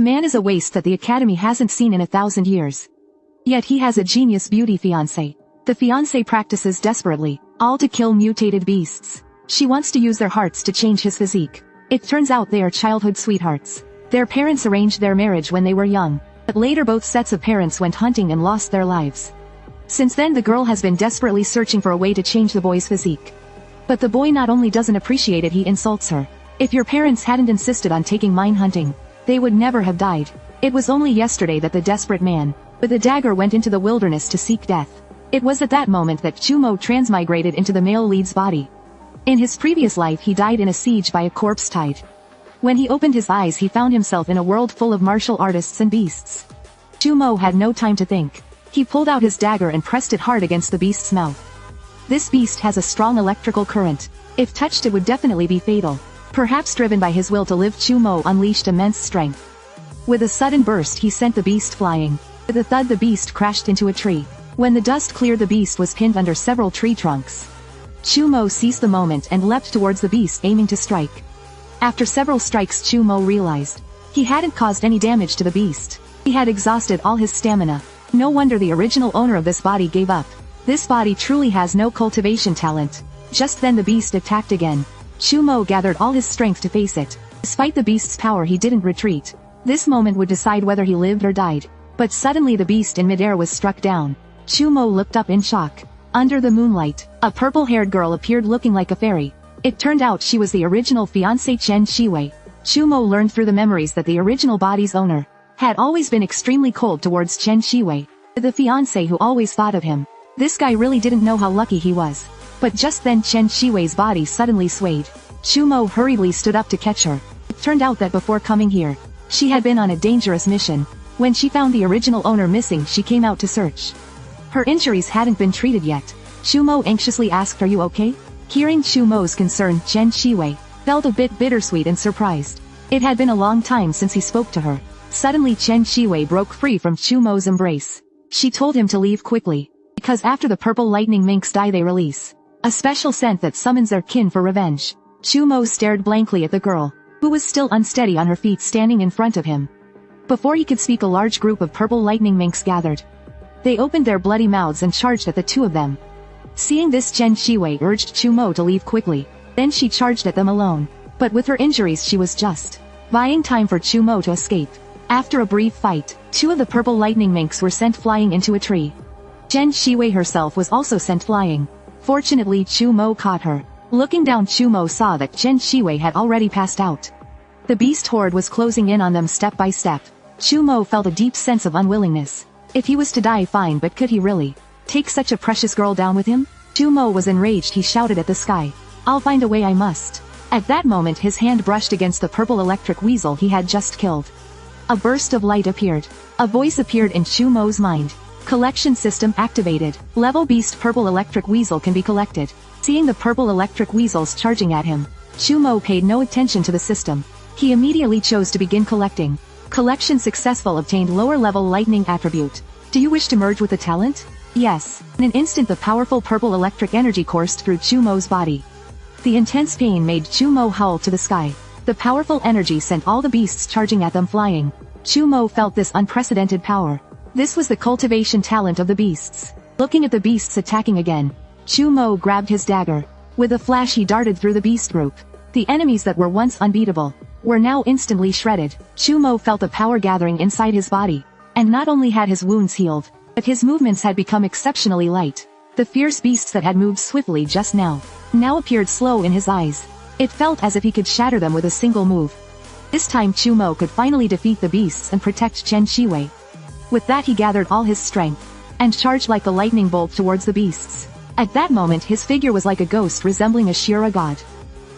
The man is a waste that the academy hasn't seen in 1,000 years. Yet he has a genius beauty fiancé. The fiancé practices desperately, all to kill mutated beasts. She wants to use their hearts to change his physique. It turns out they are childhood sweethearts. Their parents arranged their marriage when they were young, but later both sets of parents went hunting and lost their lives. Since then the girl has been desperately searching for a way to change the boy's physique. But the boy not only doesn't appreciate it, he insults her. If your parents hadn't insisted on taking mine hunting, they would never have died. It was only yesterday that the desperate man, with a dagger, went into the wilderness to seek death. It was at that moment that Chumo transmigrated into the male lead's body. In his previous life he died in a siege by a corpse tide. When he opened his eyes he found himself in a world full of martial artists and beasts. Chumo had no time to think. He pulled out his dagger and pressed it hard against the beast's mouth. This beast has a strong electrical current. If touched it would definitely be fatal. Perhaps driven by his will to live, Chumo unleashed immense strength. With a sudden burst he sent the beast flying. With a thud the beast crashed into a tree. When the dust cleared the beast was pinned under several tree trunks. Chumo seized the moment and leapt towards the beast, aiming to strike. After several strikes Chumo realized he hadn't caused any damage to the beast. He had exhausted all his stamina. No wonder the original owner of this body gave up. This body truly has no cultivation talent. Just then the beast attacked again. Chumo gathered all his strength to face it. Despite the beast's power he didn't retreat. This moment would decide whether he lived or died. But suddenly the beast in midair was struck down. Chumo looked up in shock. Under the moonlight, a purple-haired girl appeared looking like a fairy. It turned out she was the original fiancé Chen Shiwei. Chumo learned through the memories that the original body's owner had always been extremely cold towards Chen Shiwei, the fiancé who always thought of him. This guy really didn't know how lucky he was. But just then Chen Shiwei's body suddenly swayed. Chumo hurriedly stood up to catch her. It turned out that before coming here, she had been on a dangerous mission. When she found the original owner missing she came out to search. Her injuries hadn't been treated yet. Chumo anxiously asked, "Are you okay?" Hearing Chumo's concern, Chen Shiwei felt a bit bittersweet and surprised. It had been a long time since he spoke to her. Suddenly Chen Shiwei broke free from Chumo's embrace. She told him to leave quickly, because after the purple lightning minks die they release a special scent that summons their kin for revenge. Chumo stared blankly at the girl, who was still unsteady on her feet standing in front of him. Before he could speak a large group of purple lightning minks gathered. They opened their bloody mouths and charged at the two of them. Seeing this Chen Shiwei urged Chumo to leave quickly. Then she charged at them alone. But with her injuries she was just buying time for Chumo to escape. After a brief fight, two of the purple lightning minks were sent flying into a tree. Chen Shiwei herself was also sent flying. Fortunately Chumo caught her. Looking down Chumo saw that Chen Shiwei had already passed out. The beast horde was closing in on them step by step. Chumo felt a deep sense of unwillingness. If he was to die fine, but could he really take such a precious girl down with him? Chumo was enraged. He shouted at the sky, "I'll find a way, I must." At that moment his hand brushed against the purple electric weasel he had just killed. A burst of light appeared. A voice appeared in Chumo's mind. Collection system activated. Level beast purple electric weasel can be collected. Seeing the purple electric weasels charging at him, Chumo paid no attention to the system. He immediately chose to begin collecting. Collection successful. Obtained lower level lightning attribute. Do you wish to merge with the talent? Yes. In an instant the powerful purple electric energy coursed through Chumo's body. The intense pain made Chumo howl to the sky. The powerful energy sent all the beasts charging at them flying. Chumo felt this unprecedented power. This was the cultivation talent of the beasts. Looking at the beasts attacking again, Chumo grabbed his dagger. With a flash he darted through the beast group. The enemies that were once unbeatable were now instantly shredded. Chumo felt the power gathering inside his body. And not only had his wounds healed, but his movements had become exceptionally light. The fierce beasts that had moved swiftly just now appeared slow in his eyes. It felt as if he could shatter them with a single move. This time Chumo could finally defeat the beasts and protect Chen Shiwei. With that he gathered all his strength, and charged like a lightning bolt towards the beasts. At that moment his figure was like a ghost resembling a Shira god.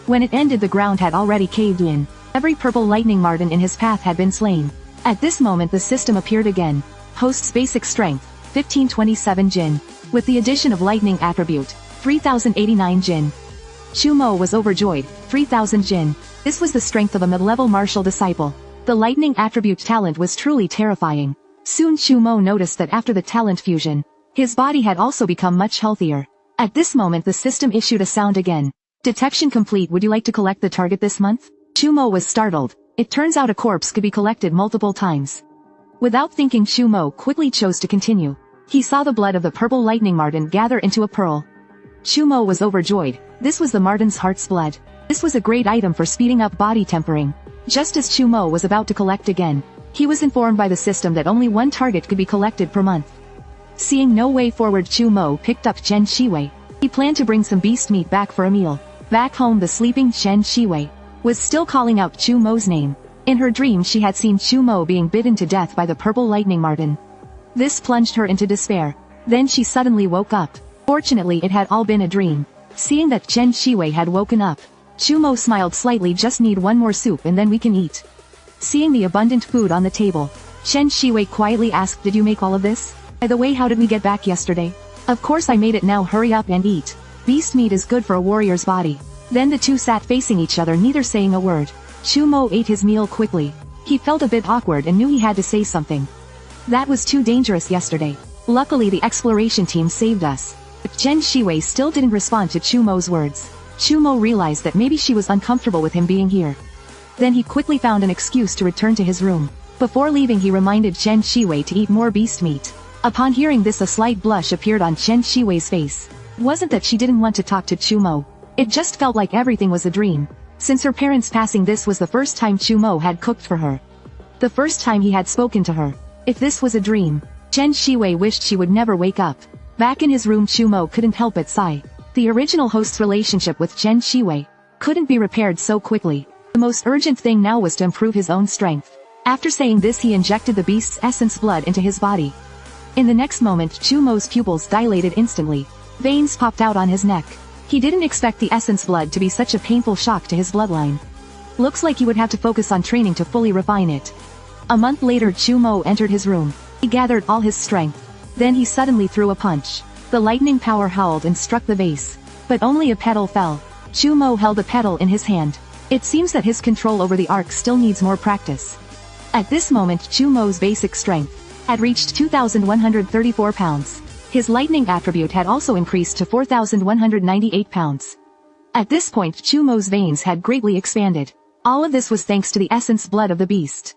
When it ended the ground had already caved in. Every purple lightning marten in his path had been slain. At this moment the system appeared again. Host's basic strength, 1527 Jin. With the addition of lightning attribute, 3089 Jin. Chumo was overjoyed, 3000 Jin. This was the strength of a mid-level martial disciple. The lightning attribute talent was truly terrifying. Soon Chumo noticed that after the talent fusion, his body had also become much healthier. At this moment the system issued a sound again. Detection complete. Would you like to collect the target this month? Chumo was startled. It turns out a corpse could be collected multiple times. Without thinking, Chumo quickly chose to continue. He saw the blood of the purple lightning marten gather into a pearl. Chumo was overjoyed. This was the marten's heart's blood. This was a great item for speeding up body tempering. Just as Chumo was about to collect again, he was informed by the system that only one target could be collected per month. Seeing no way forward, Chumo picked up Chen Shiwei. He planned to bring some beast meat back for a meal. Back home, the sleeping Chen Shiwei was still calling out Chumo's name. In her dream, she had seen Chumo being bitten to death by the purple lightning marten. This plunged her into despair. Then she suddenly woke up. Fortunately, it had all been a dream. Seeing that Chen Shiwei had woken up, Chumo smiled slightly. Just need one more soup and then we can eat. Seeing the abundant food on the table, Chen Shiwei quietly asked, did you make all of this? By the way, how did we get back yesterday? Of course I made it. Now hurry up and eat. Beast meat is good for a warrior's body. Then the two sat facing each other, neither saying a word. Chumo ate his meal quickly. He felt a bit awkward and knew he had to say something. That was too dangerous yesterday. Luckily the exploration team saved us. But Chen Shiwei still didn't respond to Chumo's words. Chumo realized that maybe she was uncomfortable with him being here. Then he quickly found an excuse to return to his room. Before leaving, he reminded Chen Shiwei to eat more beast meat. Upon hearing this, a slight blush appeared on Chen Shiwei's face. It wasn't that she didn't want to talk to Chumo. It just felt like everything was a dream. Since her parents' passing, this was the first time Chumo had cooked for her. The first time he had spoken to her. If this was a dream, Chen Shiwei wished she would never wake up. Back in his room, Chumo couldn't help but sigh. The original host's relationship with Chen Shiwei couldn't be repaired so quickly. The most urgent thing now was to improve his own strength. After saying this, he injected the beast's essence blood into his body. In the next moment, Chumo's pupils dilated instantly. Veins popped out on his neck. He didn't expect the essence blood to be such a painful shock to his bloodline. Looks like he would have to focus on training to fully refine it. A month later, Chumo entered his room. He gathered all his strength. Then he suddenly threw a punch. The lightning power howled and struck the vase. But only a petal fell. Chumo held a petal in his hand. It seems that his control over the arc still needs more practice. At this moment, Chumo's basic strength had reached 2,134 pounds. His lightning attribute had also increased to 4,198 pounds. At this point, Chumo's veins had greatly expanded. All of this was thanks to the essence blood of the beast.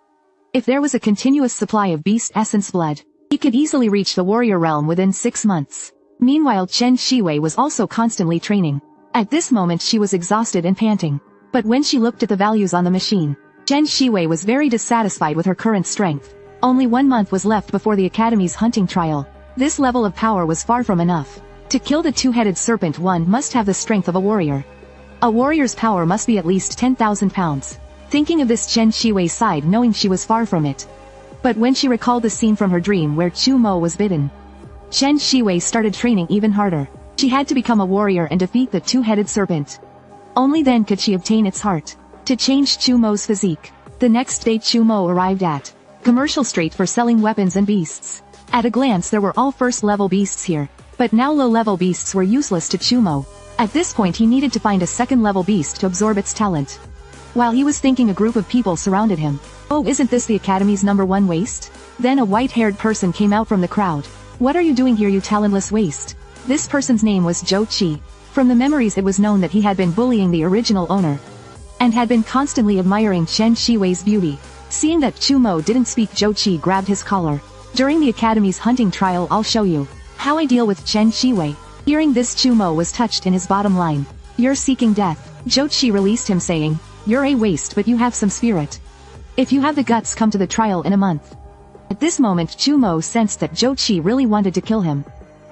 If there was a continuous supply of beast essence blood, he could easily reach the warrior realm within 6 months. Meanwhile, Chen Shiwei was also constantly training. At this moment, she was exhausted and panting. But when she looked at the values on the machine, Chen Shiwei was very dissatisfied with her current strength. Only 1 month was left before the Academy's hunting trial. This level of power was far from enough. To kill the two-headed serpent, one must have the strength of a warrior. A warrior's power must be at least 10,000 pounds. Thinking of this, Chen Shiwei sighed, knowing she was far from it. But when she recalled the scene from her dream where Chumo was bitten, Chen Shiwei started training even harder. She had to become a warrior and defeat the two-headed serpent. Only then could she obtain its heart. To change Chumo's physique. The next day, Chumo arrived at commercial street for selling weapons and beasts. At a glance, there were all first-level beasts here. But now low-level beasts were useless to Chumo. At this point, he needed to find a second-level beast to absorb its talent. While he was thinking, a group of people surrounded him. Oh, isn't this the Academy's #1 Waest? Then a white-haired person came out from the crowd. What are you doing here, you talentless Waest? This person's name was Zhou Qi. From the memories, it was known that he had been bullying the original owner, and had been constantly admiring Chen Shiwei's beauty. Seeing that Chumo didn't speak, Zhou Qi grabbed his collar. During the Academy's hunting trial, I'll show you how I deal with Chen Shiwei. Hearing this, Chumo was touched in his bottom line. You're seeking death. Zhou Qi released him, saying, you're a waste, but you have some spirit. If you have the guts, come to the trial in a month. At this moment, Chumo sensed that Zhou Qi really wanted to kill him.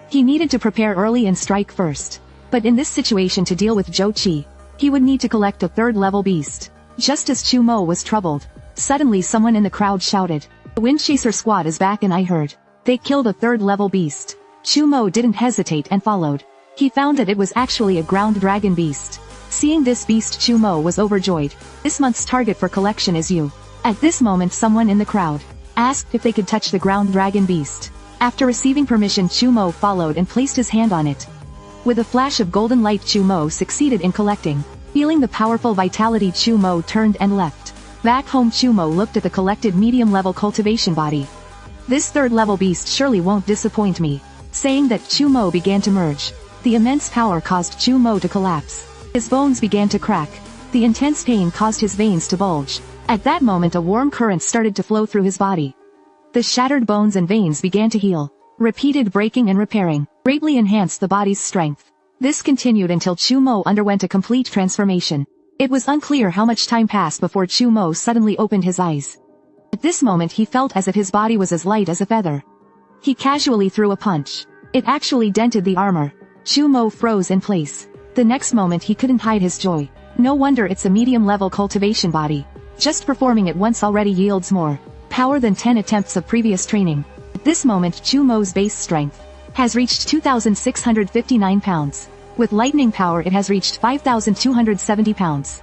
He needed to prepare early and strike first. But in this situation, to deal with Zhou Qi, he would need to collect a third-level beast. Just as Chumo was troubled, suddenly someone in the crowd shouted, the Wind Chaser squad is back, and I heard they killed a third-level beast. Chumo didn't hesitate and followed. He found that it was actually a ground dragon beast. Seeing this beast, Chumo was overjoyed. This month's target for collection is you. At this moment, someone in the crowd asked if they could touch the ground dragon beast. After receiving permission, Chumo followed and placed his hand on it. With a flash of golden light, Chumo succeeded in collecting. Feeling the powerful vitality, Chumo turned and left. Back home, Chumo looked at the collected medium-level cultivation body. This third-level beast surely won't disappoint me. Saying that, Chumo began to merge. The immense power caused Chumo to collapse. His bones began to crack. The intense pain caused his veins to bulge. At that moment a warm current started to flow through his body. The shattered bones and veins began to heal. Repeated breaking and repairing greatly enhanced the body's strength. This continued until Chu Mo underwent a complete transformation. It was unclear how much time passed before Chu Mo suddenly opened his eyes. At this moment he felt as if his body was as light as a feather. He casually threw a punch. It actually dented the armor. Chu Mo froze in place. The next moment he couldn't hide his joy. No wonder it's a medium-level cultivation body. Just performing it once already yields more power than 10 attempts of previous training. At this moment Chu Mo's base strength has reached 2,659 pounds. With lightning power it has reached 5,270 pounds.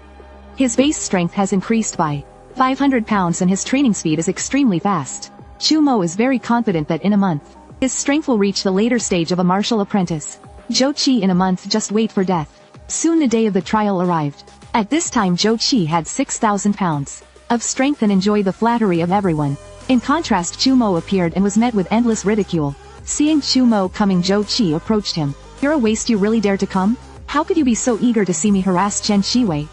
His base strength has increased by 500 pounds and his training speed is extremely fast. Chu Mo is very confident that in a month, his strength will reach the later stage of a martial apprentice. Zhou Qi in a month, just wait for death. Soon the day of the trial arrived. At this time Zhou Qi had 6,000 pounds of strength and enjoyed the flattery of everyone. In contrast Chu Mo appeared and was met with endless ridicule. Seeing Chu Mo coming, Zhou Qi approached him. "You're a waste, you really dare to come? How could you be so eager to see me harass Chen Shiwei?"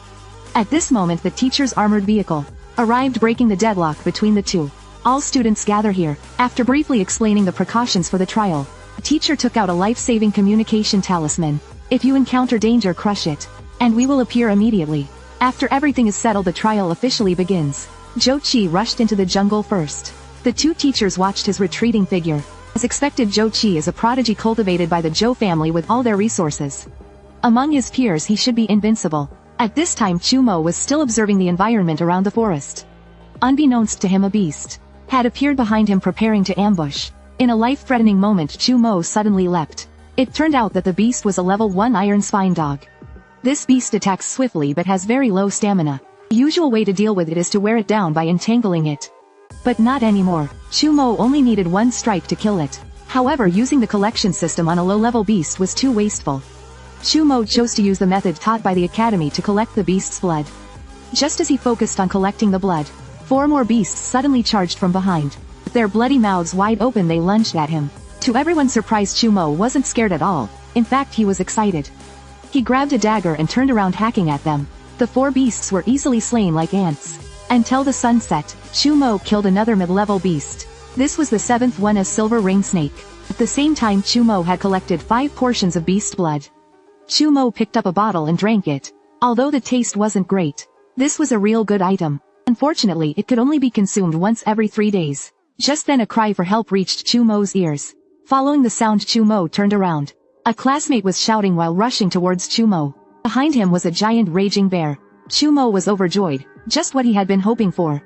At this moment the teacher's armored vehicle arrived, breaking the deadlock between the two. All students gather here. After briefly explaining the precautions for the trial, the teacher took out a life-saving communication talisman. "If you encounter danger, crush it, and we will appear immediately." After everything is settled the trial officially begins. Zhou Qi rushed into the jungle first. The two teachers watched his retreating figure. As expected, Zhou Qi is a prodigy cultivated by the Zhou family with all their resources. Among his peers he should be invincible. At this time Chu Mo was still observing the environment around the forest. Unbeknownst to him a beast had appeared behind him preparing to ambush. In a life-threatening moment Chu Mo suddenly leapt. It turned out that the beast was a level 1 iron spine dog. This beast attacks swiftly but has very low stamina. The usual way to deal with it is to wear it down by entangling it. But not anymore. Chu Mo only needed one strike to kill it. However, using the collection system on a low-level beast was too wasteful. Chu Mo chose to use the method taught by the academy to collect the beast's blood. Just as he focused on collecting the blood, 4 more beasts suddenly charged from behind. With their bloody mouths wide open they lunged at him. To everyone's surprise Chu Mo wasn't scared at all. In fact he was excited. He grabbed a dagger and turned around hacking at them. The 4 beasts were easily slain like ants. Until the sun set, Chu Mo killed another mid-level beast. This was the 7th one, a silver ring snake. At the same time Chu Mo had collected 5 portions of beast blood. Chu Mo picked up a bottle and drank it. Although the taste wasn't great, this was a real good item. Unfortunately it could only be consumed once every 3 days. Just then a cry for help reached Chu Mo's ears. Following the sound Chu Mo turned around. A classmate was shouting while rushing towards Chu Mo. Behind him was a giant raging bear. Chu Mo was overjoyed, just what he had been hoping for.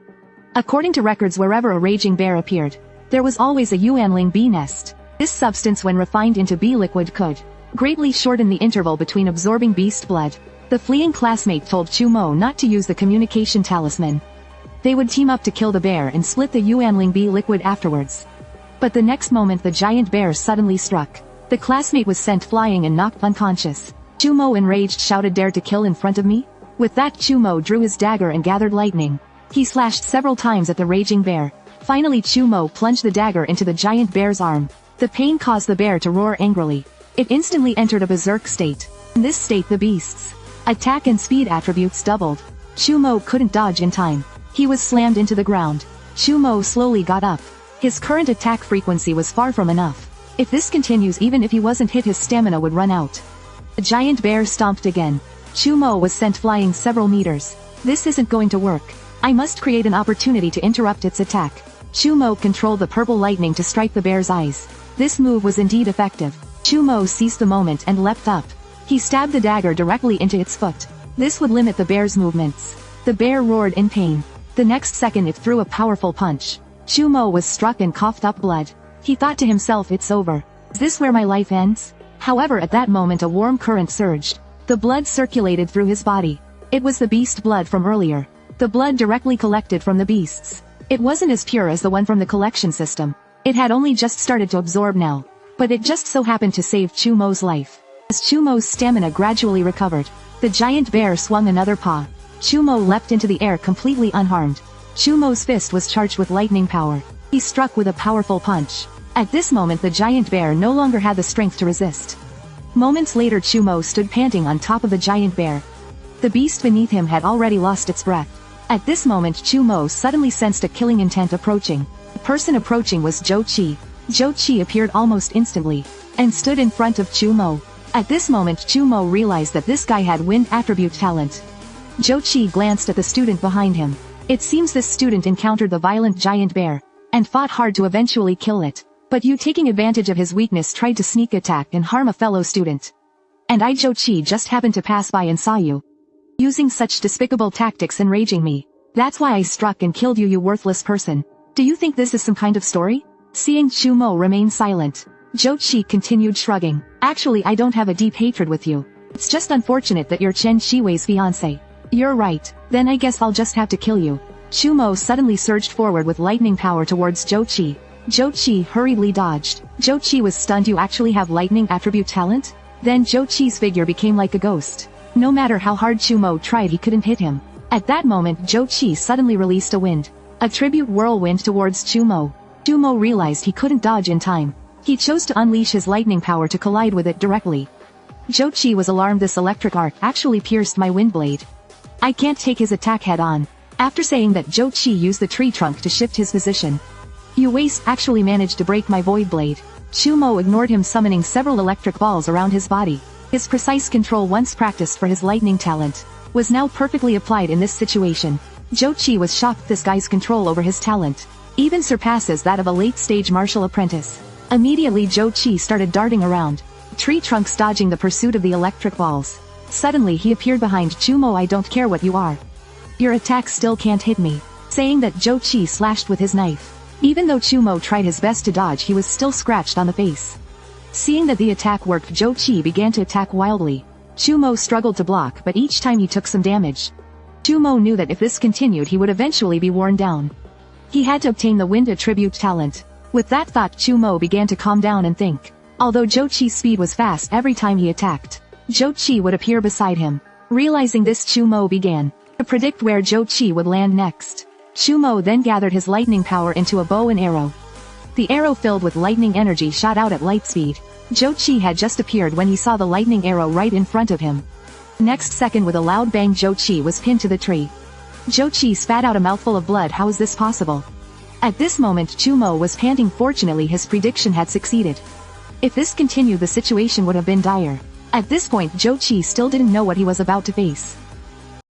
According to records, wherever a raging bear appeared, there was always a yuanling bee nest. This substance when refined into bee liquid could greatly shorten the interval between absorbing beast blood. The fleeing classmate told Chu Mo not to use the communication talisman. They would team up to kill the bear and split the yuanling bee liquid afterwards. But the next moment the giant bear suddenly struck. The classmate was sent flying and knocked unconscious. Chu Mo enraged shouted, "Dare to kill in front of me?" With that Chu Mo drew his dagger and gathered lightning. He slashed several times at the raging bear. Finally Chu Mo plunged the dagger into the giant bear's arm. The pain caused the bear to roar angrily. It instantly entered a berserk state. In this state the beast's attack and speed attributes doubled. Chu Mo couldn't dodge in time. He was slammed into the ground. Chu Mo slowly got up. His current attack frequency was far from enough. If this continues, even if he wasn't hit, his stamina would run out. The giant bear stomped again. Chu Mo was sent flying several meters. This isn't going to work. I must create an opportunity to interrupt its attack. Chu Mo controlled the purple lightning to strike the bear's eyes. This move was indeed effective. Chu Mo seized the moment and leapt up. He stabbed the dagger directly into its foot. This would limit the bear's movements. The bear roared in pain. The next second it threw a powerful punch. Chu Mo was struck and coughed up blood. He thought to himself, "It's over. Is this where my life ends?" However, at that moment a warm current surged. The blood circulated through his body. It was the beast blood from earlier. The blood directly collected from the beasts. It wasn't as pure as the one from the collection system. It had only just started to absorb now. But it just so happened to save Chu Mo's life. As Chu Mo's stamina gradually recovered, the giant bear swung another paw. Chu Mo leapt into the air completely unharmed. Chu Mo's fist was charged with lightning power. He struck with a powerful punch. At this moment the giant bear no longer had the strength to resist. Moments later Chu Mo stood panting on top of the giant bear. The beast beneath him had already lost its breath. At this moment Chu Mo suddenly sensed a killing intent approaching. The person approaching was Zhou Qi. Zhou Qi appeared almost instantly, and stood in front of Chu Mo. At this moment Chu Mo realized that this guy had wind attribute talent. Zhou Qi glanced at the student behind him. It seems this student encountered the violent giant bear, and fought hard to eventually kill it. But you, taking advantage of his weakness, tried to sneak attack and harm a fellow student. And I, Zhou Qi, just happened to pass by and saw you using such despicable tactics, enraging me. That's why I struck and killed you, you worthless person. Do you think this is some kind of story? Seeing Chu Mo remain silent, Zhou Qi continued shrugging. Actually, I don't have a deep hatred with you. It's just unfortunate that you're Chen Shiwei's fiancé. You're right, then I guess I'll just have to kill you. Chu Mo suddenly surged forward with lightning power towards Zhou Qi. Zhou Qi hurriedly dodged. Zhou Qi was stunned. You actually have lightning attribute talent? Then Zhou Qi's figure became like a ghost. No matter how hard Chu Mo tried, he couldn't hit him. At that moment Zhou Qi suddenly released a wind attribute whirlwind towards Chu Mo. Chu Mo realized he couldn't dodge in time. He chose to unleash his lightning power to collide with it directly. Zhou Qi was alarmed. This electric arc actually pierced my wind blade. I can't take his attack head on. After saying that, Zhou Qi used the tree trunk to shift his position. You Waest actually managed to break my void blade. Chu Mo ignored him, summoning several electric balls around his body. His precise control, once practiced for his lightning talent, was now perfectly applied in this situation. Zhou Qi was shocked. This guy's control over his talent even surpasses that of a late-stage martial apprentice. Immediately Zhou Qi started darting around, tree trunks dodging the pursuit of the electric balls. Suddenly he appeared behind Chu Mo. I don't care what you are. Your attack still can't hit me. Saying that, Zhou Qi slashed with his knife. Even though Chu Mo tried his best to dodge, he was still scratched on the face. Seeing that the attack worked, Zhou Qi began to attack wildly. Chu Mo struggled to block, but each time he took some damage. Chu Mo knew that if this continued he would eventually be worn down. He had to obtain the wind attribute talent. With that thought, Chu Mo began to calm down and think. Although Zhou Qi's speed was fast, every time he attacked, Zhou Qi would appear beside him. Realizing this, Chu Mo began to predict where Zhou Qi would land next. Chu Mo then gathered his lightning power into a bow and arrow. The arrow, filled with lightning energy, shot out at light speed. Zhou Qi had just appeared when he saw the lightning arrow right in front of him. Next second, with a loud bang, Zhou Qi was pinned to the tree. Zhou Qi spat out a mouthful of blood. How is this possible? At this moment Chu Mo was panting. Fortunately his prediction had succeeded. If this continued, the situation would have been dire. At this point Zhou Qi still didn't know what he was about to face.